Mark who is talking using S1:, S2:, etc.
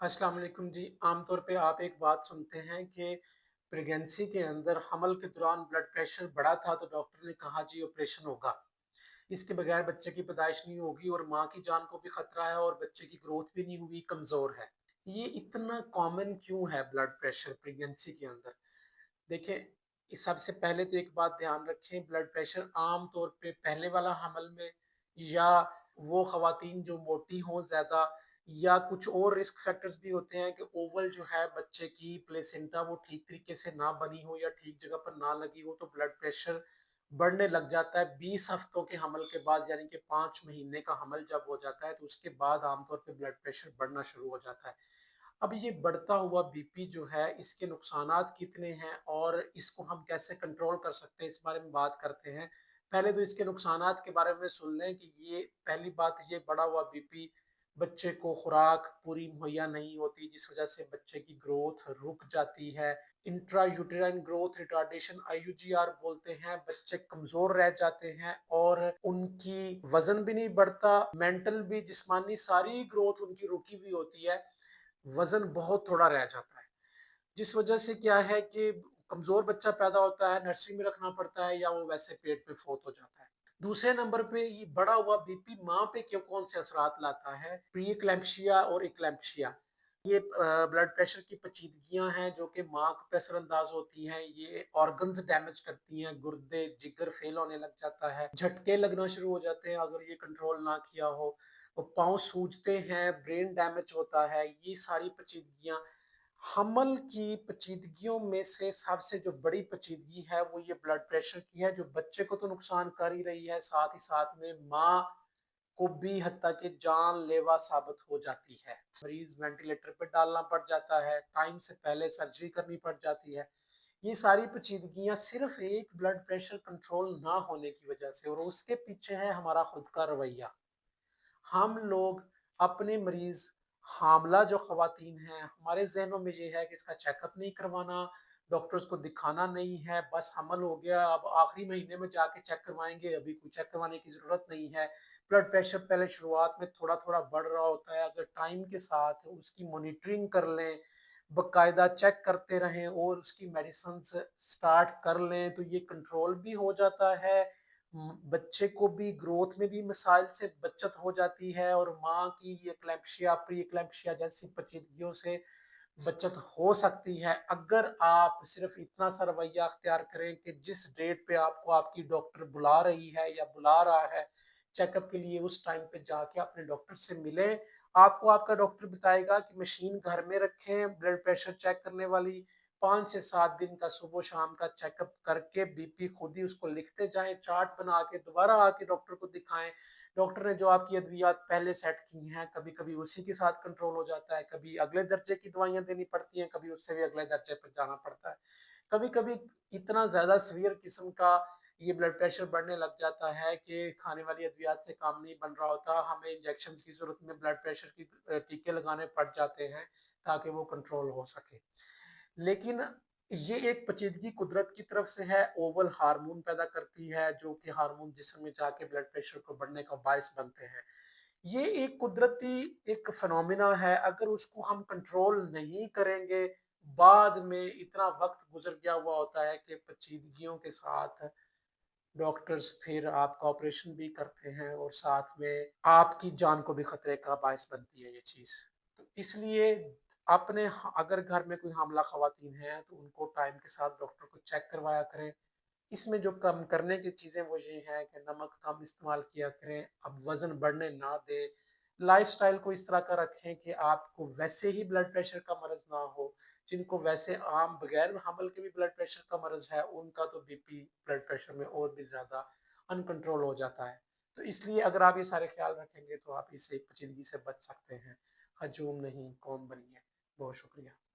S1: अस्सलाम वालेकुम जी। आम तौर पे आप एक बात सुनते हैं कि प्रेगनेंसी के अंदर हमल के दौरान ब्लड प्रेशर बढ़ा था तो डॉक्टर ने कहा जी ऑपरेशन होगा। इसके बगैर बच्चे की पैदाइश नहीं होगी और माँ की जान को भी खतरा है और बच्चे की ग्रोथ भी नहीं हुई, कमज़ोर है। ये इतना कॉमन क्यों है ब्लड प्रेशर प्रेगनेंसी के अंदर? देखें, इस सबसे पहले तो एक बात ध्यान रखें, ब्लड प्रेशर आम तौर पे पहले वाला हमल में या वो ख़वातीन जो मोटी हों ज़्यादा या कुछ और रिस्क फैक्टर्स भी होते हैं कि ओवल जो है बच्चे की प्लेसेंटा वो ठीक तरीके से ना बनी हो या ठीक जगह पर ना लगी हो तो ब्लड प्रेशर बढ़ने लग जाता है 20 हफ्तों के हमल के बाद, यानी कि 5 महीने का हमल जब हो जाता है तो उसके बाद आमतौर पे ब्लड प्रेशर बढ़ना शुरू हो जाता है। अब ये बढ़ता हुआ बीपी जो है इसके नुकसानात कितने हैं और इसको हम कैसे कंट्रोल कर सकते हैं, इस बारे में बात करते हैं। पहले तो इसके नुकसानात के बारे में सुन लें कि ये पहली बात, ये बढ़ा हुआ बीपी बच्चे को खुराक पूरी मुहैया नहीं होती जिस वजह से बच्चे की ग्रोथ रुक जाती है। Intra uterine growth retardation IUGR बोलते हैं, बच्चे कमजोर रह जाते हैं और उनकी वजन भी नहीं बढ़ता, मेंटल भी जिस्मानी सारी ग्रोथ उनकी रुकी हुई होती है, वजन बहुत थोड़ा रह जाता है। जिस वजह से क्या है कि कमजोर बच्चा पैदा होता है, नर्सरी में रखना पड़ता है या वो वैसे पेट में फोत हो जाता है। दूसरे नंबर पे ये बढ़ा हुआ बीपी माँ पे क्यों कौन से असरात लाता है? प्री इक्लैम्पशिया और इक्लैम्पशिया, ये ब्लड प्रेशर की पेचीदगियां हैं जो कि माँ पे असरअंदाज होती हैं। ये ऑर्गन्स डैमेज करती हैं, गुर्दे जिगर फेल होने लग जाता है, झटके लगना शुरू हो जाते हैं अगर ये कंट्रोल ना किया हो, तो पाँव सूजते हैं, ब्रेन डैमेज होता है। ये सारी पेचीदगियां हमल की पेचीदगियों में से सबसे जो बड़ी पेचीदगी है वो ये ब्लड प्रेशर की है, जो बच्चे को तो नुकसान कर ही रही है, साथ ही साथ में माँ को भी हत्ता कि जानलेवा साबित हो जाती है। मरीज वेंटिलेटर पे डालना पड़ जाता है, टाइम से पहले सर्जरी करनी पड़ जाती है। ये सारी पेचीदगियां सिर्फ एक ब्लड प्रेशर कंट्रोल ना होने की वजह से, और उसके पीछे है हमारा खुद का रवैया। हम लोग अपने मरीज, हामला जो ख़वातीन हैं, हमारे ज़हनों में ये है कि इसका चेकअप नहीं करवाना, डॉक्टर्स को दिखाना नहीं है, बस हमल हो गया, अब आखिरी महीने में जाके चेक करवाएँगे, अभी कोई चेक करवाने की ज़रूरत नहीं है। ब्लड प्रेशर पहले शुरुआत में थोड़ा-थोड़ा बढ़ रहा होता है, अगर टाइम के साथ उसकी मॉनिटरिंग कर लें, बाकायदा चेक करते रहें और उसकी मेडिसिन्स स्टार्ट कर लें, तो ये कंट्रोल भी हो जाता है। बच्चे को भी ग्रोथ में भी मसाइल से बचत हो जाती है और माँ की ये एक्लैम्पशिया, प्री एक्लैम्पशिया जैसी पेचीदगियों से बचत हो सकती है अगर आप सिर्फ इतना सा रवैया अख्तियार करें कि जिस डेट पे आपको आपकी डॉक्टर बुला रही है या बुला रहा है चेकअप के लिए, उस टाइम पे जाके अपने डॉक्टर से मिलें। आपको आपका डॉक्टर बताएगा कि मशीन घर में रखें ब्लड प्रेशर चेक करने वाली, 5 से 7 दिन का सुबह शाम का चेकअप करके बीपी खुद ही उसको लिखते जाएं, चार्ट बना के दोबारा आके डॉक्टर को दिखाएं। डॉक्टर ने जो आपकी अद्वियात पहले सेट की हैं, कभी कभी उसी के साथ कंट्रोल हो जाता है, कभी अगले दर्जे की दवाइयां देनी पड़ती हैं, कभी उससे भी अगले दर्जे पर जाना पड़ता है। कभी कभी इतना ज्यादा सीवियर किस्म का ये ब्लड प्रेशर बढ़ने लग जाता है कि खाने वाली अद्वियात से काम नहीं बन रहा होता, हमें इंजेक्शन की जरूरत में ब्लड प्रेशर की टीके लगाने पड़ जाते हैं ताकि वो कंट्रोल हो सके। लेकिन ये एक पेचीदगी कुदरत की तरफ से है, ओवल हार्मोन पैदा करती है जो कि हार्मोन जिस्म में जाके ब्लड प्रेशर को बढ़ने का बायस बनते हैं। ये एक कुदरती एक फिनोमिना है, अगर उसको हम कंट्रोल नहीं करेंगे, बाद में इतना वक्त गुजर गया हुआ होता है कि पेचीदगियों के साथ डॉक्टर्स फिर आपका ऑपरेशन भी करते हैं और साथ में आपकी जान को भी खतरे का बायस बनती है ये चीज़। तो इसलिए अपने अगर घर में कोई हामला ख़वातीन हैं तो उनको टाइम के साथ डॉक्टर को चेक करवाया करें। इसमें जो कम करने की चीज़ें वो ये हैं कि नमक कम इस्तेमाल किया करें, अब वज़न बढ़ने ना दें, लाइफ़स्टाइल को इस तरह का रखें कि आपको वैसे ही ब्लड प्रेशर का मर्ज़ ना हो, जिनको वैसे आम बगैर हमल के भी ब्लड प्रेशर का मर्ज़ है, उनका तो बीपी ब्लड प्रेशर में और भी ज़्यादा अनकंट्रोल हो जाता है। तो इसलिए अगर आप ये सारे ख़्याल रखेंगे तो आप इस एक पेचीदगी से बच सकते हैं। हजूम नहीं, कौन बनिए। बहुत शुक्रिया।